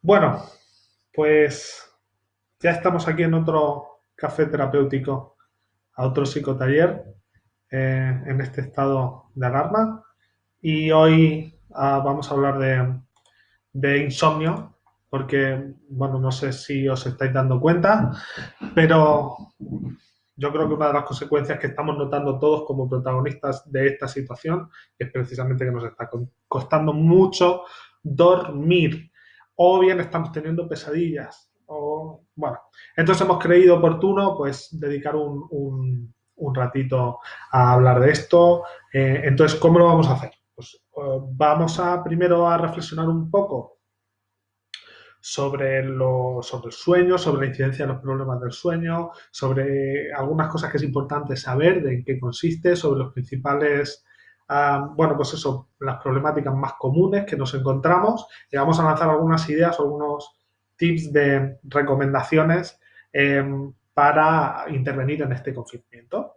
Bueno, pues ya estamos aquí en otro café terapéutico, a otro psicotaller, en este estado de alarma. Y hoy vamos a hablar de insomnio, porque, bueno, no sé si os estáis dando cuenta, pero yo creo que una de las consecuencias que estamos notando todos como protagonistas de esta situación es precisamente que nos está costando mucho dormir, o bien estamos teniendo pesadillas, o bueno, entonces hemos creído oportuno pues dedicar un ratito a hablar de esto. Entonces, ¿cómo lo vamos a hacer? Pues vamos a primero a reflexionar un poco sobre el sueño, sobre la incidencia de los problemas del sueño, sobre algunas cosas que es importante saber de en qué consiste, sobre los principales, bueno, pues eso, las problemáticas más comunes que nos encontramos, y vamos a lanzar algunas ideas, algunos tips de recomendaciones para intervenir en este confinamiento.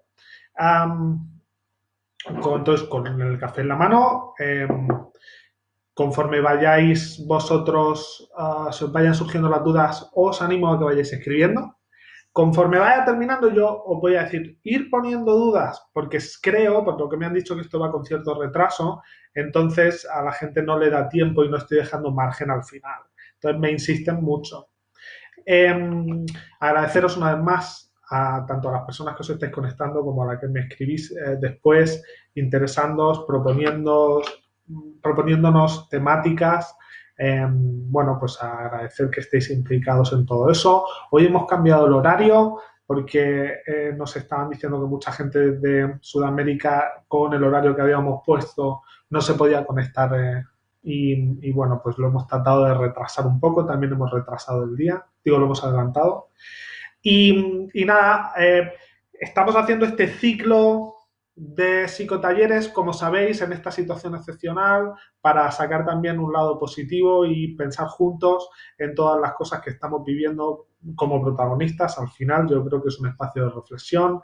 Entonces, con el café en la mano, conforme vayáis vosotros, se os vayan surgiendo las dudas, os animo a que vayáis escribiendo. Conforme vaya terminando, yo os voy a decir, ir poniendo dudas, porque creo, por lo que me han dicho que esto va con cierto retraso, entonces a la gente no le da tiempo y no estoy dejando margen al final. Entonces me insisten mucho. Agradeceros una vez más tanto a las personas que os estáis conectando como a las que me escribís después, interesándoos, proponiéndonos temáticas. Bueno, pues agradecer que estéis implicados en todo eso. Hoy hemos cambiado el horario porque nos estaban diciendo que mucha gente de Sudamérica con el horario que habíamos puesto no se podía conectar y bueno, pues lo hemos tratado de retrasar un poco, también hemos retrasado el día, digo, lo hemos adelantado. Y nada, estamos haciendo este ciclo de psicotalleres, como sabéis, en esta situación excepcional, para sacar también un lado positivo y pensar juntos en todas las cosas que estamos viviendo como protagonistas. Al final, yo creo que es un espacio de reflexión.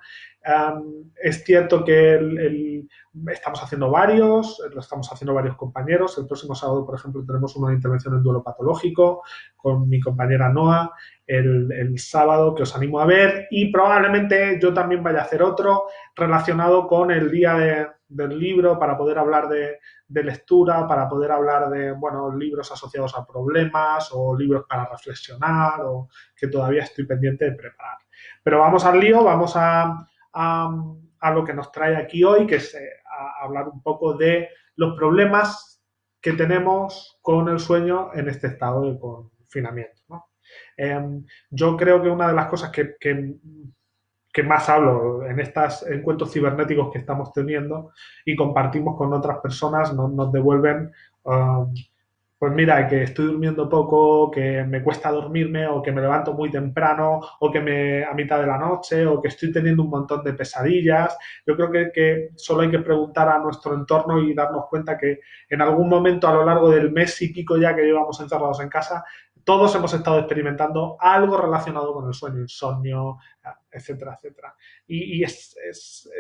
Es cierto que estamos haciendo varios, lo estamos haciendo varios compañeros. El próximo sábado, por ejemplo, tenemos una intervención en duelo patológico con mi compañera Noa el sábado, que os animo a ver, y probablemente yo también vaya a hacer otro relacionado con el día del libro para poder hablar de lectura, para poder hablar de, bueno, libros asociados a problemas o libros para reflexionar o que todavía estoy pendiente de preparar. Pero vamos al lío, vamos a lo que nos trae aquí hoy, que es a hablar un poco de los problemas que tenemos con el sueño en este estado de confinamiento, ¿no? Yo creo que una de las cosas que más hablo en estos encuentros cibernéticos que estamos teniendo y compartimos con otras personas nos devuelven pues mira, que estoy durmiendo poco, que me cuesta dormirme o que me levanto muy temprano o que a mitad de la noche o que estoy teniendo un montón de pesadillas. Yo creo que solo hay que preguntar a nuestro entorno y darnos cuenta que en algún momento a lo largo del mes y pico ya que llevamos encerrados en casa, todos hemos estado experimentando algo relacionado con el sueño, insomnio, etcétera, etcétera. Y es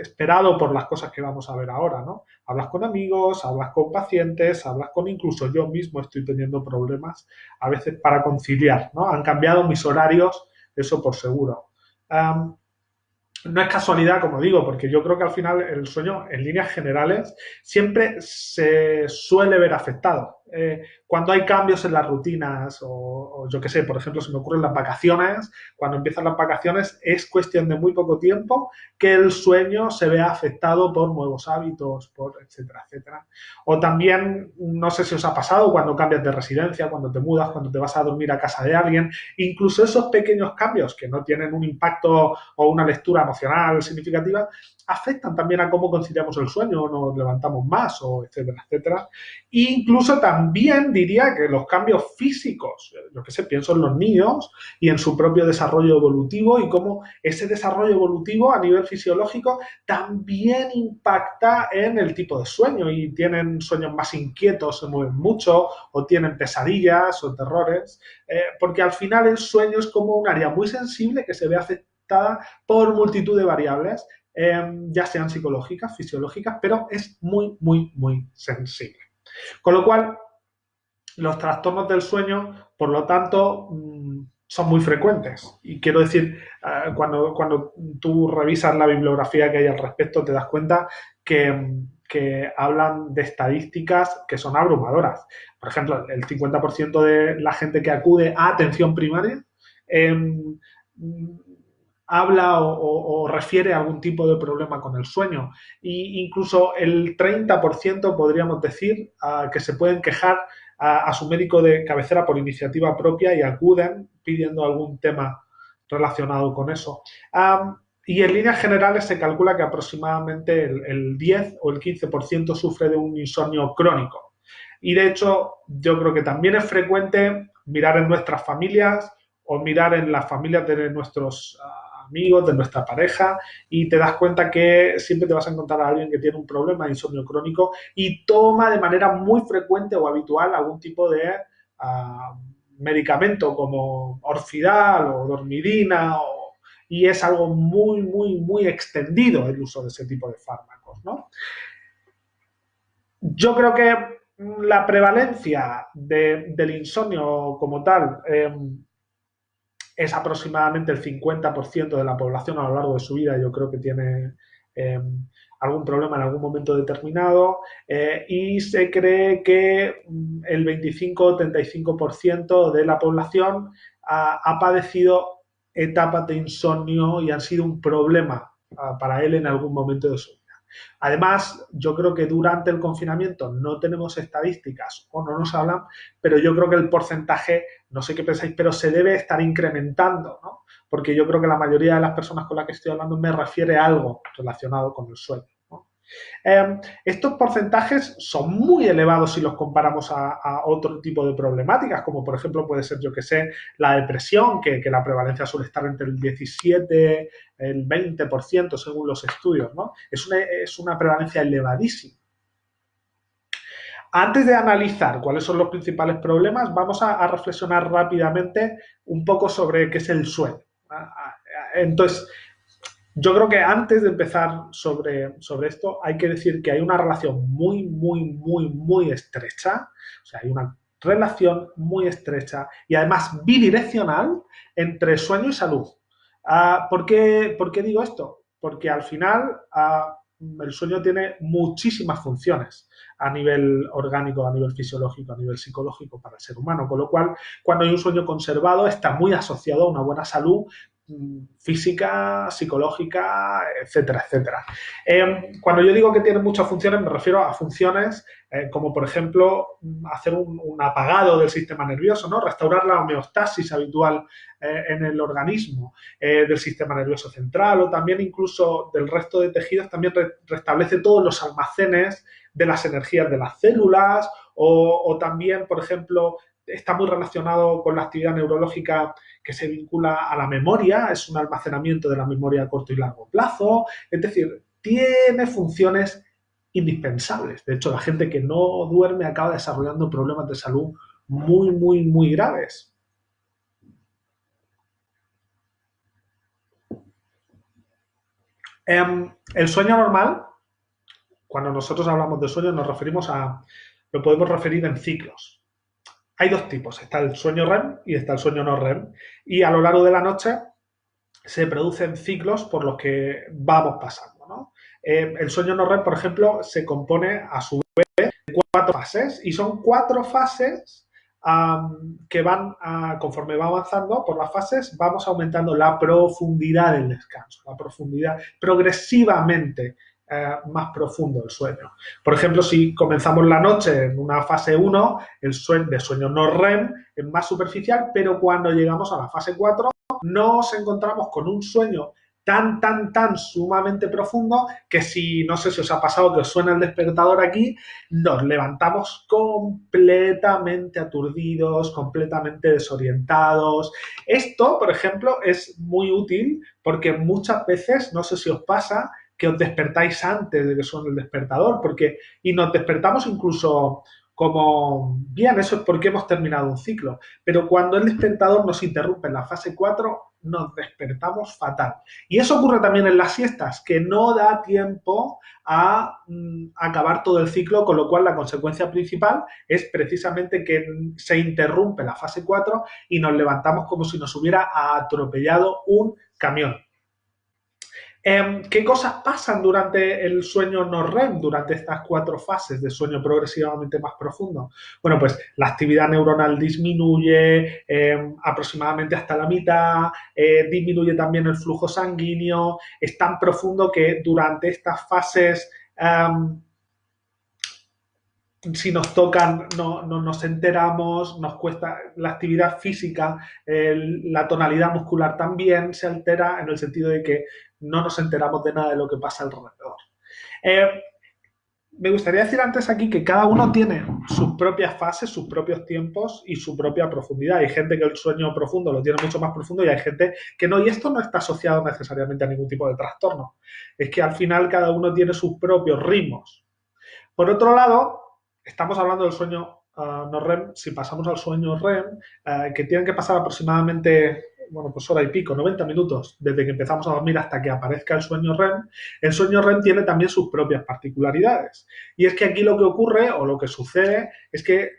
esperado por las cosas que vamos a ver ahora, ¿no? Hablas con amigos, hablas con pacientes, hablas con incluso yo mismo estoy teniendo problemas a veces para conciliar, ¿no? Han cambiado mis horarios, eso por seguro. No es casualidad, como digo, porque yo creo que al final el sueño, en líneas generales, siempre se suele ver afectado. Cuando hay cambios en las rutinas, o yo qué sé, por ejemplo, se me ocurren las vacaciones, cuando empiezan las vacaciones es cuestión de muy poco tiempo que el sueño se vea afectado por nuevos hábitos, por etcétera, etcétera. O también, no sé si os ha pasado, cuando cambias de residencia, cuando te mudas, cuando te vas a dormir a casa de alguien, incluso esos pequeños cambios que no tienen un impacto o una lectura emocional significativa, afectan también a cómo conciliamos el sueño, nos levantamos más, o etcétera, etcétera. E incluso también diría que los cambios físicos, lo que sé, pienso en los niños y en su propio desarrollo evolutivo y cómo ese desarrollo evolutivo a nivel fisiológico también impacta en el tipo de sueño y tienen sueños más inquietos, se mueven mucho o tienen pesadillas o terrores, porque al final el sueño es como un área muy sensible que se ve afectada por multitud de variables, ya sean psicológicas, fisiológicas, pero es muy, muy, muy sensible. Con lo cual, Los trastornos del sueño, por lo tanto, son muy frecuentes. Y quiero decir, cuando tú revisas la bibliografía que hay al respecto, te das cuenta que hablan de estadísticas que son abrumadoras. Por ejemplo, el 50% de la gente que acude a atención primaria em, habla o refiere a algún tipo de problema con el sueño. E incluso el 30% podríamos decir que se pueden quejar a su médico de cabecera por iniciativa propia y acuden pidiendo algún tema relacionado con eso. Y en líneas generales se calcula que aproximadamente el 10 o el 15% sufre de un insomnio crónico. Y de hecho, yo creo que también es frecuente mirar en nuestras familias o mirar en las familias de nuestros amigos, de nuestra pareja, y te das cuenta que siempre te vas a encontrar a alguien que tiene un problema de insomnio crónico y toma de manera muy frecuente o habitual algún tipo de medicamento como Orfidal o Dormidina, y es algo muy, muy, muy extendido el uso de ese tipo de fármacos, ¿no? Yo creo que la prevalencia del insomnio como tal es aproximadamente el 50% de la población a lo largo de su vida. Yo creo que tiene algún problema en algún momento determinado, y se cree que el 25-35% de la población ha padecido etapas de insomnio y han sido un problema para él en algún momento de su vida. Además, yo creo que durante el confinamiento no tenemos estadísticas o no nos hablan, pero yo creo que el porcentaje, no sé qué pensáis, pero se debe estar incrementando, ¿no? Porque yo creo que la mayoría de las personas con las que estoy hablando me refiere a algo relacionado con el sueño, ¿no? Estos porcentajes son muy elevados si los comparamos a otro tipo de problemáticas, como por ejemplo puede ser, yo que sé, la depresión, que la prevalencia suele estar entre el 17, el 20% según los estudios, ¿no? Es una prevalencia elevadísima. Antes de analizar cuáles son los principales problemas, vamos a reflexionar rápidamente un poco sobre qué es el sueño. Entonces, yo creo que antes de empezar sobre esto, hay que decir que hay una relación muy, muy, muy, muy estrecha, o sea, hay una relación muy estrecha y además bidireccional entre sueño y salud. ¿Por qué digo esto? Porque al final el sueño tiene muchísimas funciones a nivel orgánico, a nivel fisiológico, a nivel psicológico para el ser humano, con lo cual cuando hay un sueño conservado está muy asociado a una buena salud física, psicológica, etcétera, etcétera. Cuando yo digo que tiene muchas funciones, me refiero a funciones como, por ejemplo, hacer un apagado del sistema nervioso, ¿no? Restaurar la homeostasis habitual en el organismo del sistema nervioso central, o también incluso del resto de tejidos, también restablece todos los almacenes de las energías de las células, o también, por ejemplo, está muy relacionado con la actividad neurológica que se vincula a la memoria, es un almacenamiento de la memoria a corto y largo plazo, es decir, tiene funciones indispensables. De hecho, la gente que no duerme acaba desarrollando problemas de salud muy, muy, muy graves. El sueño normal, cuando nosotros hablamos de sueño, nos referimos lo podemos referir en ciclos. Hay dos tipos, está el sueño REM y está el sueño no REM. Y a lo largo de la noche se producen ciclos por los que vamos pasando, ¿no? El sueño no REM, por ejemplo, se compone a su vez de 4 fases y son 4 fases que van, conforme va avanzando por las fases, vamos aumentando la profundidad del descanso, la profundidad progresivamente más profundo del sueño. Por ejemplo, si comenzamos la noche en una fase 1, el sueño de sueño no REM es más superficial, pero cuando llegamos a la fase 4 nos encontramos con un sueño tan, tan, tan sumamente profundo que si, no sé si os ha pasado que os suena el despertador aquí, nos levantamos completamente aturdidos, completamente desorientados. Esto, por ejemplo, es muy útil porque muchas veces, no sé si os pasa, que os despertáis antes de que suene el despertador, porque, y nos despertamos incluso como, bien, eso es porque hemos terminado un ciclo. Pero cuando el despertador nos interrumpe en la fase 4 nos despertamos fatal. Y eso ocurre también en las siestas, que no da tiempo a acabar todo el ciclo, con lo cual la consecuencia principal es precisamente que se interrumpe la fase 4 y nos levantamos como si nos hubiera atropellado un camión. ¿Qué cosas pasan durante el sueño no REM, durante estas 4 fases de sueño progresivamente más profundo? Bueno, pues la actividad neuronal disminuye aproximadamente hasta la mitad, disminuye también el flujo sanguíneo, es tan profundo que durante estas fases si nos tocan no nos enteramos, nos cuesta la actividad física, la tonalidad muscular también se altera en el sentido de que no nos enteramos de nada de lo que pasa alrededor. Eh, Me gustaría decir antes aquí que cada uno tiene sus propias fases, sus propios tiempos y su propia profundidad. Hay gente que el sueño profundo lo tiene mucho más profundo y hay gente que no. Y esto no está asociado necesariamente a ningún tipo de trastorno. Es que al final cada uno tiene sus propios ritmos. Por otro lado, estamos hablando del sueño no REM. Si pasamos al sueño REM, que tienen que pasar aproximadamente, bueno, pues hora y pico, 90 minutos, desde que empezamos a dormir hasta que aparezca el sueño REM tiene también sus propias particularidades. Y es que aquí lo que ocurre o lo que sucede es que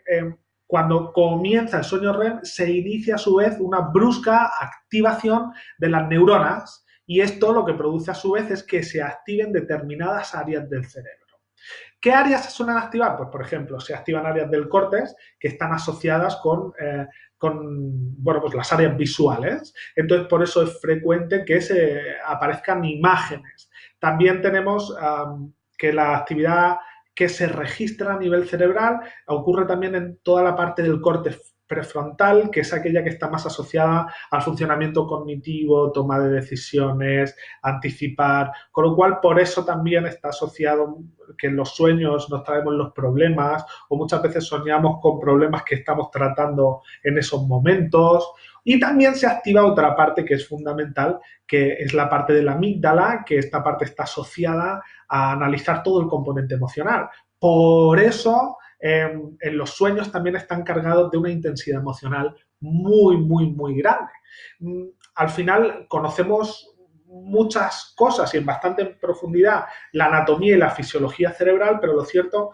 cuando comienza el sueño REM se inicia a su vez una brusca activación de las neuronas y esto lo que produce a su vez es que se activen determinadas áreas del cerebro. ¿Qué áreas se suelen activar? Pues, por ejemplo, se activan áreas del córtex que están asociadas con bueno, pues las áreas visuales. Entonces, por eso es frecuente que se aparezcan imágenes. También tenemos que la actividad que se registra a nivel cerebral ocurre también en toda la parte del córtex prefrontal, que es aquella que está más asociada al funcionamiento cognitivo, toma de decisiones, anticipar, con lo cual por eso también está asociado que en los sueños nos traemos los problemas o muchas veces soñamos con problemas que estamos tratando en esos momentos. Y también se activa otra parte que es fundamental, que es la parte de la amígdala, que esta parte está asociada a analizar todo el componente emocional. Por eso en los sueños también están cargados de una intensidad emocional muy grande. Al final conocemos muchas cosas y en bastante profundidad la anatomía y la fisiología cerebral, pero lo cierto,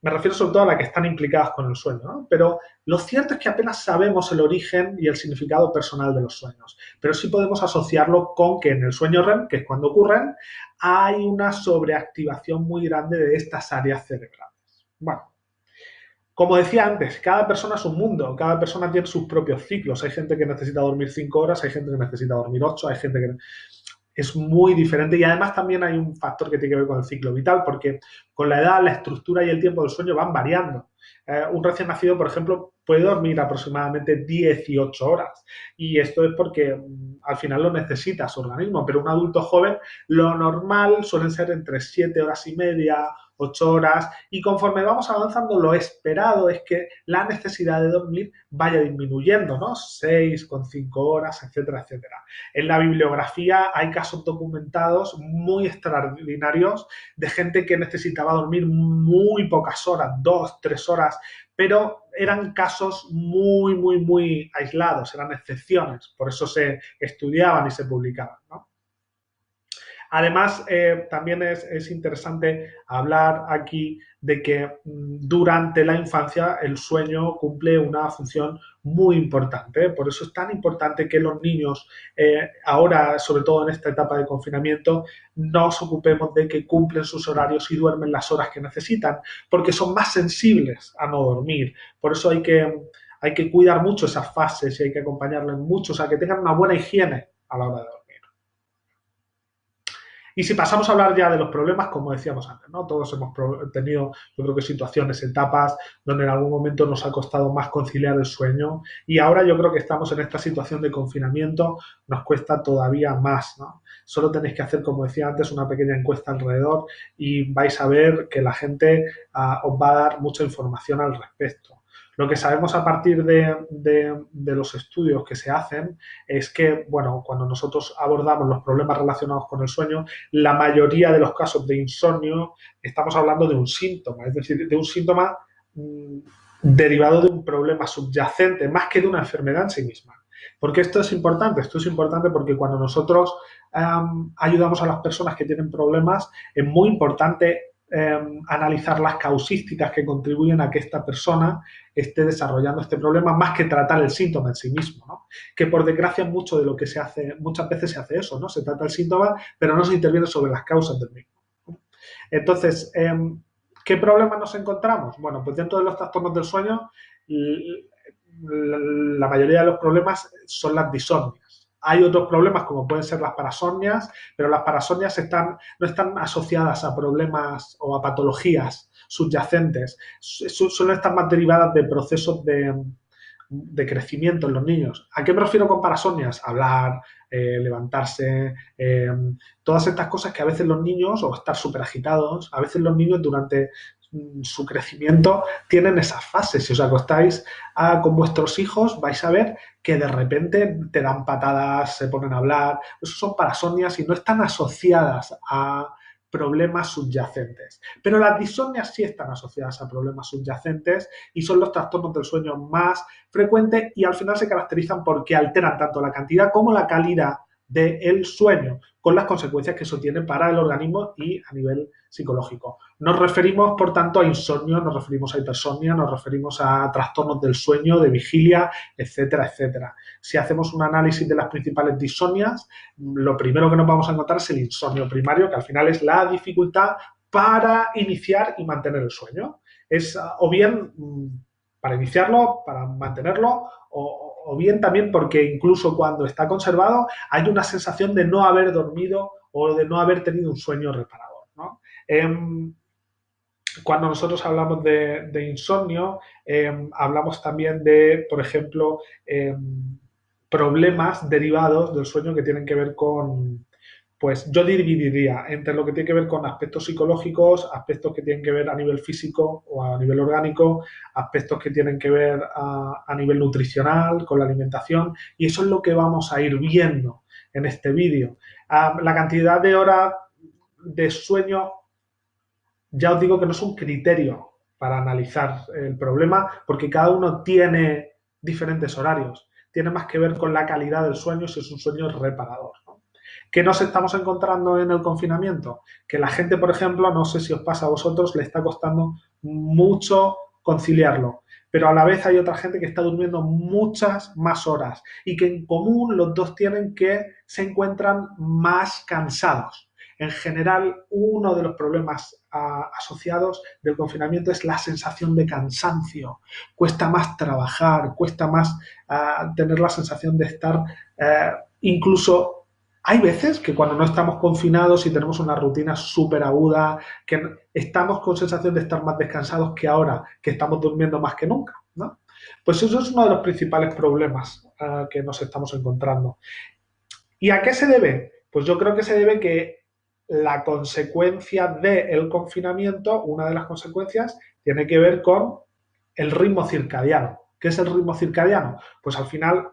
me refiero sobre todo a las que están implicadas con el sueño, ¿no? Pero lo cierto es que apenas sabemos el origen y el significado personal de los sueños, pero sí podemos asociarlo con que en el sueño REM, que es cuando ocurren, hay una sobreactivación muy grande de estas áreas cerebrales. Bueno, como decía antes, cada persona es un mundo, cada persona tiene sus propios ciclos. Hay gente que necesita dormir 5 horas, hay gente que necesita dormir 8, hay gente que es muy diferente y además también hay un factor que tiene que ver con el ciclo vital porque con la edad, la estructura y el tiempo del sueño van variando. Un recién nacido, por ejemplo, puede dormir aproximadamente 18 horas y esto es porque al final lo necesita su organismo, pero un adulto joven lo normal suelen ser entre 7 horas y media, 8 horas y conforme vamos avanzando lo esperado es que la necesidad de dormir vaya disminuyendo, ¿no? 6,5 horas, etcétera, etcétera. En la bibliografía hay casos documentados muy extraordinarios de gente que necesitaba dormir muy pocas horas, 2, 3 horas, pero eran casos muy aislados, eran excepciones, por eso se estudiaban y se publicaban, ¿no? Además, también es interesante hablar aquí de que durante la infancia el sueño cumple una función muy importante. Por eso es tan importante que los niños, ahora, sobre todo en esta etapa de confinamiento, nos ocupemos de que cumplen sus horarios y duermen las horas que necesitan, porque son más sensibles a no dormir. Por eso hay que cuidar mucho esas fases y hay que acompañarlos mucho, o sea, que tengan una buena higiene a la hora de dormir. Y si pasamos a hablar ya de los problemas, como decíamos antes, ¿no? Todos hemos tenido, yo creo que situaciones, etapas, donde en algún momento nos ha costado más conciliar el sueño y ahora yo creo que estamos en esta situación de confinamiento, nos cuesta todavía más, ¿no? Solo tenéis que hacer, como decía antes, una pequeña encuesta alrededor y vais a ver que la gente os va a dar mucha información al respecto. Lo que sabemos a partir de los estudios que se hacen es que, bueno, cuando nosotros abordamos los problemas relacionados con el sueño, la mayoría de los casos de insomnio estamos hablando de un síntoma, es decir, de un síntoma mm, derivado de un problema subyacente más que de una enfermedad en sí misma. Porque esto es importante porque cuando nosotros ayudamos a las personas que tienen problemas, es muy importante analizar las causísticas que contribuyen a que esta persona esté desarrollando este problema más que tratar el síntoma en sí mismo, ¿no? Que por desgracia mucho de lo que se hace, muchas veces se hace eso, ¿no? Se trata el síntoma, pero no se interviene sobre las causas del mismo. Entonces, ¿qué problemas nos encontramos? Bueno, pues dentro de los trastornos del sueño, la mayoría de los problemas son las disomnias. Hay otros problemas como pueden ser las parasomnias, pero las parasomnias no están asociadas a problemas o a patologías subyacentes, suelen estar más derivadas de procesos de crecimiento en los niños. ¿A qué me refiero con parasomnias? Hablar, levantarse, todas estas cosas que a veces los niños, o estar súper agitados, a veces los niños durante su crecimiento tienen esas fases. Si os acostáis con vuestros hijos, vais a ver que de repente te dan patadas, se ponen a hablar. Eso son parasomnias y no están asociadas a problemas subyacentes. Pero las disomnias sí están asociadas a problemas subyacentes y son los trastornos del sueño más frecuentes y al final se caracterizan porque alteran tanto la cantidad como la calidad del sueño, con las consecuencias que eso tiene para el organismo y a nivel psicológico. Nos referimos, por tanto, a insomnio, nos referimos a hipersomnia, nos referimos a trastornos del sueño, de vigilia, etcétera, etcétera. Si hacemos un análisis de las principales disomnias, lo primero que nos vamos a encontrar es el insomnio primario, que al final es la dificultad para iniciar y mantener el sueño. Es o bien para iniciarlo, para mantenerlo, o bien también porque incluso cuando está conservado hay una sensación de no haber dormido o de no haber tenido un sueño reparador, ¿no? Cuando nosotros hablamos de insomnio, hablamos también de, por ejemplo, problemas derivados del sueño que tienen que ver con, pues yo dividiría entre lo que tiene que ver con aspectos psicológicos, aspectos que tienen que ver a nivel físico o a nivel orgánico, aspectos que tienen que ver a nivel nutricional, con la alimentación, y eso es lo que vamos a ir viendo en este vídeo. La cantidad de horas de sueño, ya os digo que no es un criterio para analizar el problema, porque cada uno tiene diferentes horarios. Tiene más que ver con la calidad del sueño, si es un sueño reparador, ¿no? ¿Qué nos estamos encontrando en el confinamiento? Que la gente, por ejemplo, no sé si os pasa a vosotros, le está costando mucho conciliarlo, pero a la vez hay otra gente que está durmiendo muchas más horas y que en común los dos tienen que se encuentran más cansados. En general, uno de los problemas asociados del confinamiento es la sensación de cansancio. Cuesta más trabajar, cuesta más tener la sensación de estar incluso. Hay veces que cuando no estamos confinados y tenemos una rutina súper aguda, que estamos con sensación de estar más descansados que ahora, que estamos durmiendo más que nunca, ¿no? Pues eso es uno de los principales problemas que nos estamos encontrando. ¿Y a qué se debe? Pues yo creo que se debe que la consecuencia del confinamiento, una de las consecuencias, tiene que ver con el ritmo circadiano. ¿Qué es el ritmo circadiano? Pues al final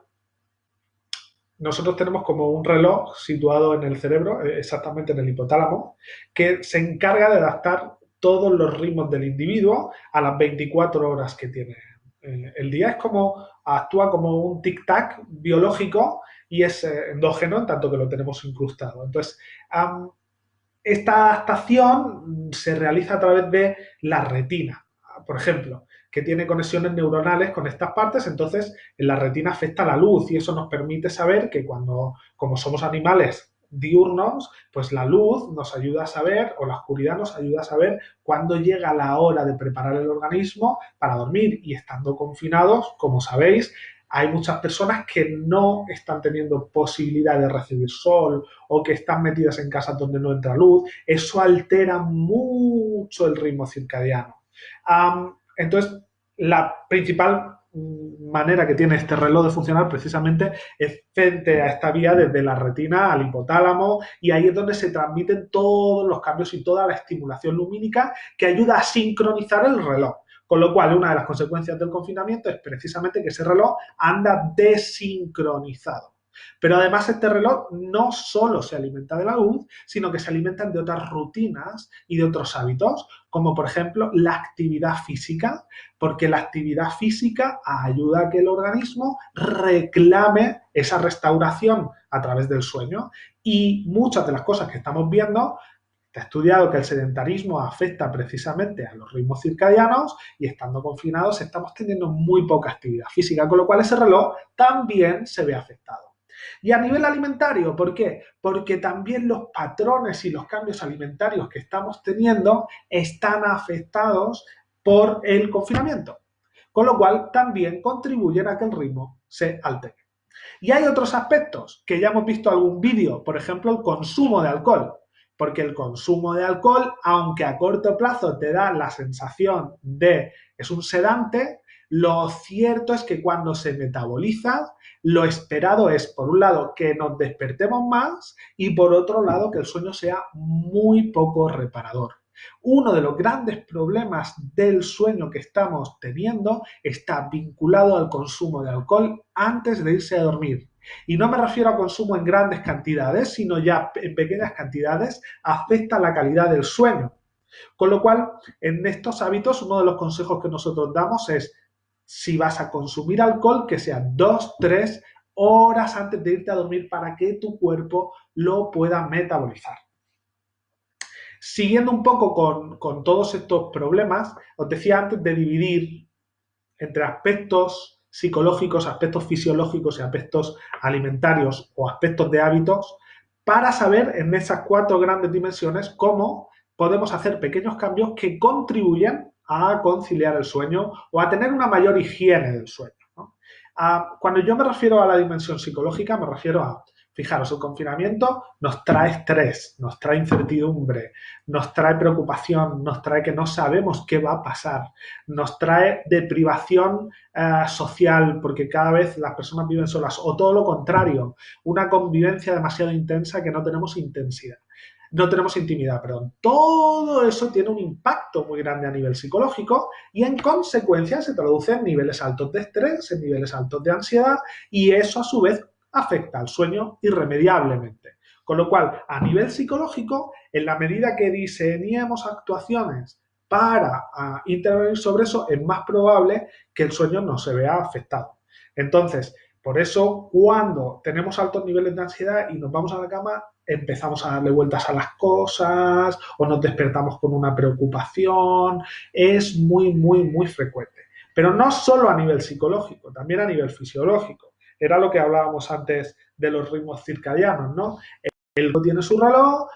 nosotros tenemos como un reloj situado en el cerebro, exactamente en el hipotálamo, que se encarga de adaptar todos los ritmos del individuo a las 24 horas que tiene el día. Es como, actúa como un tic-tac biológico y es endógeno, en tanto que lo tenemos incrustado. Entonces, esta adaptación se realiza a través de la retina, por ejemplo, que tiene conexiones neuronales con estas partes, entonces en la retina afecta la luz y eso nos permite saber que cuando, como somos animales diurnos, pues la luz nos ayuda a saber, o la oscuridad nos ayuda a saber cuándo llega la hora de preparar el organismo para dormir. Y estando confinados, como sabéis, hay muchas personas que no están teniendo posibilidad de recibir sol o que están metidas en casas donde no entra luz. Eso altera mucho el ritmo circadiano. Entonces, la principal manera que tiene este reloj de funcionar precisamente es frente a esta vía desde la retina al hipotálamo, y ahí es donde se transmiten todos los cambios y toda la estimulación lumínica que ayuda a sincronizar el reloj. Con lo cual, una de las consecuencias del confinamiento es precisamente que ese reloj anda desincronizado. Pero además este reloj no solo se alimenta de la luz, sino que se alimentan de otras rutinas y de otros hábitos, como por ejemplo la actividad física, porque la actividad física ayuda a que el organismo reclame esa restauración a través del sueño y muchas de las cosas que estamos viendo. Se ha estudiado que el sedentarismo afecta precisamente a los ritmos circadianos y estando confinados estamos teniendo muy poca actividad física, con lo cual ese reloj también se ve afectado. Y a nivel alimentario, ¿por qué? Porque también los patrones y los cambios alimentarios que estamos teniendo están afectados por el confinamiento, con lo cual también contribuyen a que el ritmo se altere. Y hay otros aspectos que ya hemos visto algún vídeo, por ejemplo, el consumo de alcohol. Porque el consumo de alcohol, aunque a corto plazo te da la sensación de es un sedante, lo cierto es que cuando se metaboliza, lo esperado es, por un lado, que nos despertemos más y por otro lado, que el sueño sea muy poco reparador. Uno de los grandes problemas del sueño que estamos teniendo está vinculado al consumo de alcohol antes de irse a dormir. Y no me refiero a consumo en grandes cantidades, sino ya en pequeñas cantidades, afecta la calidad del sueño. Con lo cual, en estos hábitos, uno de los consejos que nosotros damos es, si vas a consumir alcohol, que sea 2, 3 horas antes de irte a dormir para que tu cuerpo lo pueda metabolizar. Siguiendo un poco con todos estos problemas, os decía antes de dividir entre aspectos psicológicos, aspectos fisiológicos y aspectos alimentarios o aspectos de hábitos para saber en esas 4 grandes dimensiones cómo podemos hacer pequeños cambios que contribuyen a conciliar el sueño o a tener una mayor higiene del sueño, ¿no? Cuando yo me refiero a la dimensión psicológica, me refiero a, fijaros, el confinamiento nos trae estrés, nos trae incertidumbre, nos trae preocupación, nos trae que no sabemos qué va a pasar, nos trae deprivación social porque cada vez las personas viven solas o todo lo contrario, una convivencia demasiado intensa que no tenemos intensidad. No tenemos intimidad, perdón. Todo eso tiene un impacto muy grande a nivel psicológico y en consecuencia se traduce en niveles altos de estrés, en niveles altos de ansiedad y eso a su vez afecta al sueño irremediablemente. Con lo cual, a nivel psicológico, en la medida que diseñemos actuaciones para intervenir sobre eso, es más probable que el sueño no se vea afectado. Entonces, por eso, cuando tenemos altos niveles de ansiedad y nos vamos a la cama, empezamos a darle vueltas a las cosas o nos despertamos con una preocupación. Es muy, muy, muy frecuente. Pero no solo a nivel psicológico, también a nivel fisiológico. Era lo que hablábamos antes de los ritmos circadianos, ¿no? El cuerpo tiene su reloj,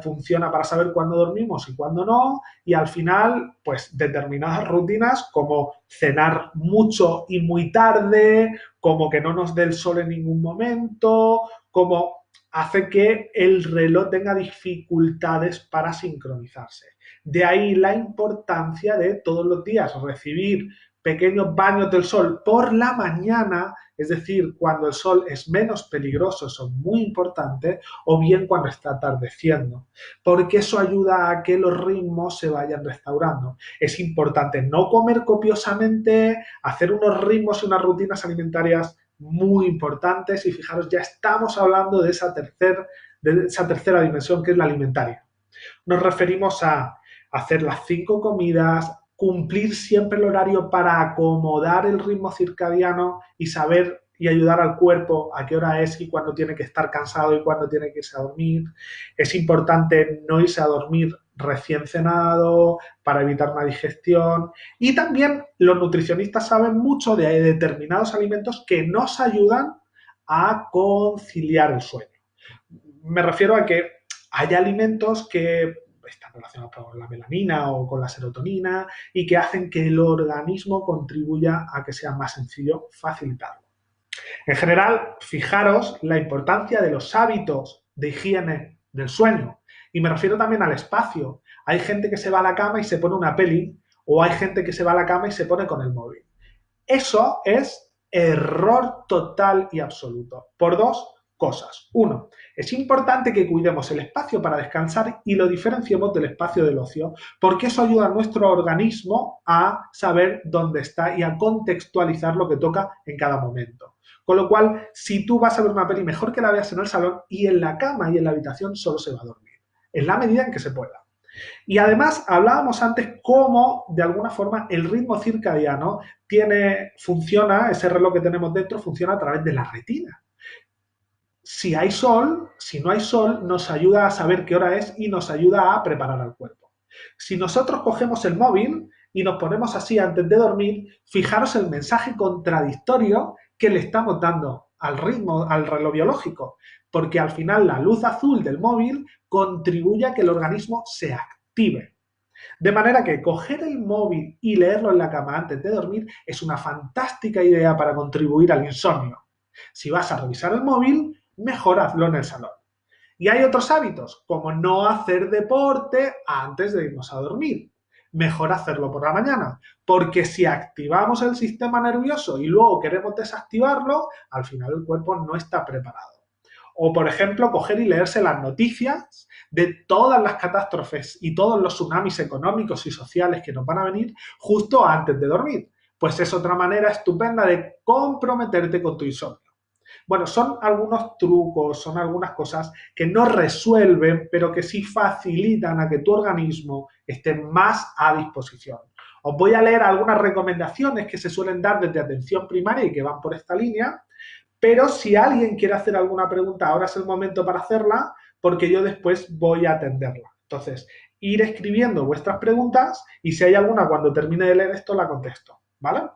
funciona para saber cuándo dormimos y cuándo no, y al final, pues determinadas rutinas como cenar mucho y muy tarde, como que no nos dé el sol en ningún momento, como hace que el reloj tenga dificultades para sincronizarse. De ahí la importancia de todos los días recibir pequeños baños del sol por la mañana, es decir, cuando el sol es menos peligroso, eso es muy importante, o bien cuando está atardeciendo, porque eso ayuda a que los ritmos se vayan restaurando. Es importante no comer copiosamente, hacer unos ritmos y unas rutinas alimentarias muy importantes y fijaros, ya estamos hablando de esa tercera dimensión que es la alimentaria. Nos referimos a hacer las 5 comidas, cumplir siempre el horario para acomodar el ritmo circadiano y saber y ayudar al cuerpo a qué hora es y cuándo tiene que estar cansado y cuándo tiene que irse a dormir. Es importante no irse a dormir recién cenado para evitar una digestión. Y también los nutricionistas saben mucho de determinados alimentos que nos ayudan a conciliar el sueño. Me refiero a que hay alimentos que están relacionados con la melanina o con la serotonina y que hacen que el organismo contribuya a que sea más sencillo facilitarlo. En general, fijaros la importancia de los hábitos de higiene del sueño. Y me refiero también al espacio. Hay gente que se va a la cama y se pone una peli, o hay gente que se va a la cama y se pone con el móvil. Eso es error total y absoluto, por 2 cosas. Uno, es importante que cuidemos el espacio para descansar y lo diferenciemos del espacio del ocio, porque eso ayuda a nuestro organismo a saber dónde está y a contextualizar lo que toca en cada momento. Con lo cual, si tú vas a ver una peli, mejor que la veas en el salón y en la cama y en la habitación solo se va a dormir, en la medida en que se pueda. Y además hablábamos antes cómo, de alguna forma, el ritmo circadiano funciona, ese reloj que tenemos dentro, funciona a través de la retina. Si hay sol, si no hay sol, nos ayuda a saber qué hora es y nos ayuda a preparar al cuerpo. Si nosotros cogemos el móvil y nos ponemos así antes de dormir, fijaros el mensaje contradictorio que le estamos dando al ritmo, al reloj biológico, porque al final la luz azul del móvil contribuye a que el organismo se active. De manera que coger el móvil y leerlo en la cama antes de dormir es una fantástica idea para contribuir al insomnio. Si vas a revisar el móvil, mejor hazlo en el salón. Y hay otros hábitos, como no hacer deporte antes de irnos a dormir. Mejor hacerlo por la mañana, porque si activamos el sistema nervioso y luego queremos desactivarlo, al final el cuerpo no está preparado. O, por ejemplo, coger y leerse las noticias de todas las catástrofes y todos los tsunamis económicos y sociales que nos van a venir justo antes de dormir. Pues es otra manera estupenda de comprometerte con tu insomnio. Bueno, son algunos trucos, son algunas cosas que no resuelven, pero que sí facilitan a que tu organismo esté más a disposición. Os voy a leer algunas recomendaciones que se suelen dar desde atención primaria y que van por esta línea, pero si alguien quiere hacer alguna pregunta, ahora es el momento para hacerla, porque yo después voy a atenderla. Entonces, ir escribiendo vuestras preguntas y si hay alguna cuando termine de leer esto, la contesto, ¿vale?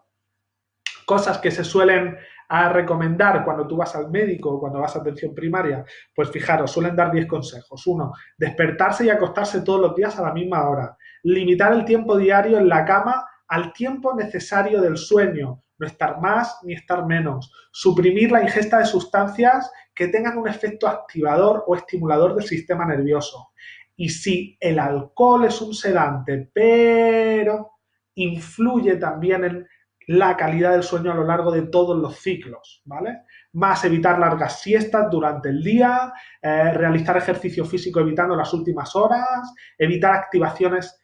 Cosas que se suelen recomendar cuando tú vas al médico o cuando vas a atención primaria, pues fijaros, suelen dar 10 consejos. Uno, despertarse y acostarse todos los días a la misma hora. Limitar el tiempo diario en la cama al tiempo necesario del sueño, no estar más ni estar menos. Suprimir la ingesta de sustancias que tengan un efecto activador o estimulador del sistema nervioso. Y si el alcohol es un sedante, pero influye también en la calidad del sueño a lo largo de todos los ciclos, ¿vale? Más evitar largas siestas durante el día, realizar ejercicio físico evitando las últimas horas, evitar activaciones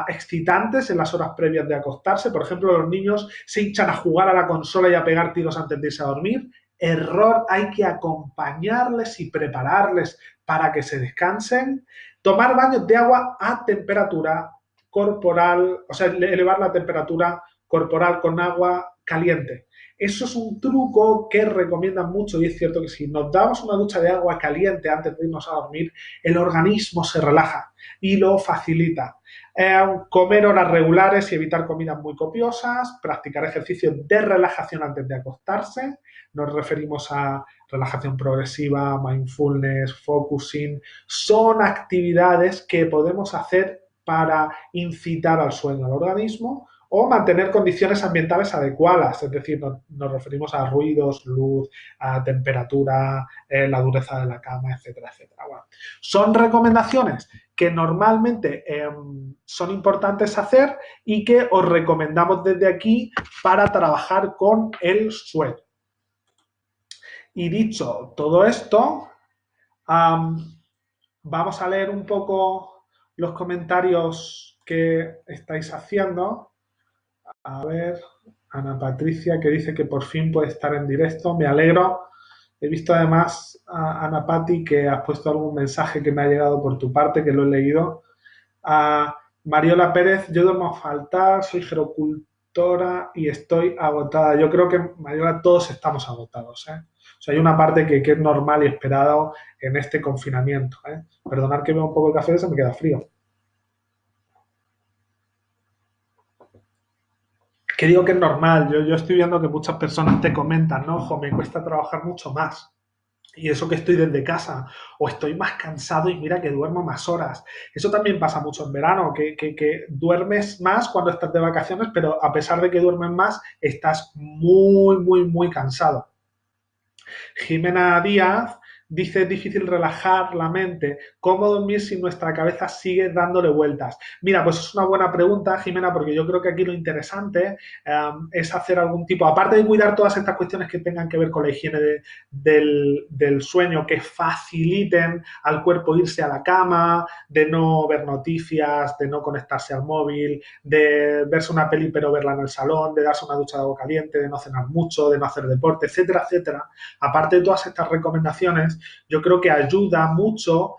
excitantes en las horas previas de acostarse. Por ejemplo, los niños se hinchan a jugar a la consola y a pegar tiros antes de irse a dormir. Error, hay que acompañarles y prepararles para que se descansen. Tomar baños de agua a temperatura corporal, o sea, elevar la temperatura corporal con agua caliente. Eso es un truco que recomiendan mucho y es cierto que si nos damos una ducha de agua caliente antes de irnos a dormir, el organismo se relaja y lo facilita. Comer horas regulares y evitar comidas muy copiosas, practicar ejercicios de relajación antes de acostarse, nos referimos a relajación progresiva, mindfulness, focusing, son actividades que podemos hacer para incitar al sueño al organismo o mantener condiciones ambientales adecuadas, es decir, nos referimos a ruidos, luz, a temperatura, la dureza de la cama, etcétera, etcétera. Bueno, son recomendaciones que normalmente son importantes hacer y que os recomendamos desde aquí para trabajar con el sueño. Y dicho todo esto, vamos a leer un poco los comentarios que estáis haciendo. A ver, Ana Patricia que dice que por fin puede estar en directo, me alegro. He visto además, Ana Pati, que has puesto algún mensaje que me ha llegado por tu parte, que lo he leído. Mariola Pérez, yo duermo a faltar, soy gerocultora y estoy agotada. Yo creo que, Mariola, todos estamos agotados, ¿eh? O sea, hay una parte que es normal y esperada en este confinamiento, ¿eh? Perdonad que veo un poco el café, se me queda frío. Que digo que es normal, yo estoy viendo que muchas personas te comentan, no, ojo, me cuesta trabajar mucho más. Y eso que estoy desde casa, o estoy más cansado y mira que duermo más horas. Eso también pasa mucho en verano, que duermes más cuando estás de vacaciones, pero a pesar de que duermes más, estás muy, muy, muy cansado. Jimena Díaz Dice, es difícil relajar la mente. ¿Cómo dormir si nuestra cabeza sigue dándole vueltas? Mira, pues es una buena pregunta, Jimena, porque yo creo que aquí lo interesante es hacer algún tipo, aparte de cuidar todas estas cuestiones que tengan que ver con la higiene del sueño, que faciliten al cuerpo irse a la cama, de no ver noticias, de no conectarse al móvil, de verse una peli pero verla en el salón, de darse una ducha de agua caliente, de no cenar mucho, de no hacer deporte, etcétera, etcétera. Aparte de todas estas recomendaciones, yo creo que ayuda mucho,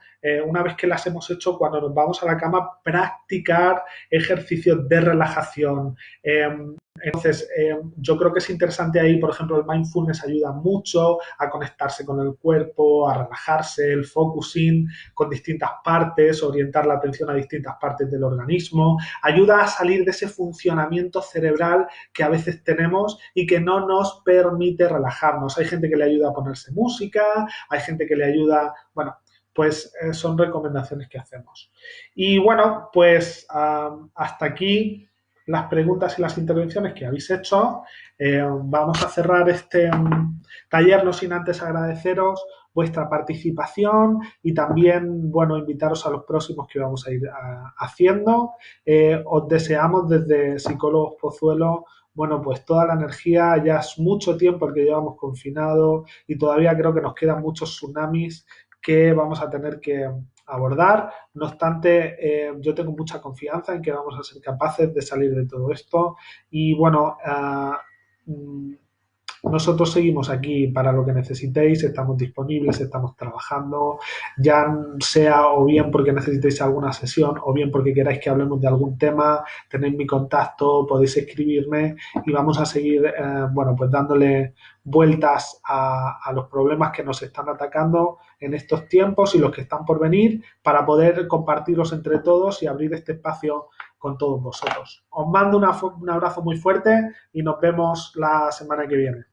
una vez que las hemos hecho, cuando nos vamos a la cama, practicar ejercicios de relajación. Entonces, yo creo que es interesante ahí, por ejemplo, el mindfulness ayuda mucho a conectarse con el cuerpo, a relajarse, el focusing con distintas partes, orientar la atención a distintas partes del organismo, ayuda a salir de ese funcionamiento cerebral que a veces tenemos y que no nos permite relajarnos. Hay gente que le ayuda a ponerse música, hay gente que le ayuda, bueno, pues son recomendaciones que hacemos. Y bueno, pues hasta aquí las preguntas y las intervenciones que habéis hecho. Vamos a cerrar este taller, no sin antes agradeceros vuestra participación y también, bueno, invitaros a los próximos que vamos a ir haciendo. Os deseamos desde Psicólogos Pozuelo, bueno, pues toda la energía. Ya es mucho tiempo el que llevamos confinado y todavía creo que nos quedan muchos tsunamis que vamos a tener que abordar. No obstante, yo tengo mucha confianza en que vamos a ser capaces de salir de todo esto y bueno, nosotros seguimos aquí para lo que necesitéis, estamos disponibles, estamos trabajando, ya sea o bien porque necesitéis alguna sesión o bien porque queráis que hablemos de algún tema, tenéis mi contacto, podéis escribirme y vamos a seguir, bueno, pues dándole vueltas a los problemas que nos están atacando en estos tiempos y los que están por venir para poder compartirlos entre todos y abrir este espacio con todos vosotros. Os mando un abrazo muy fuerte y nos vemos la semana que viene.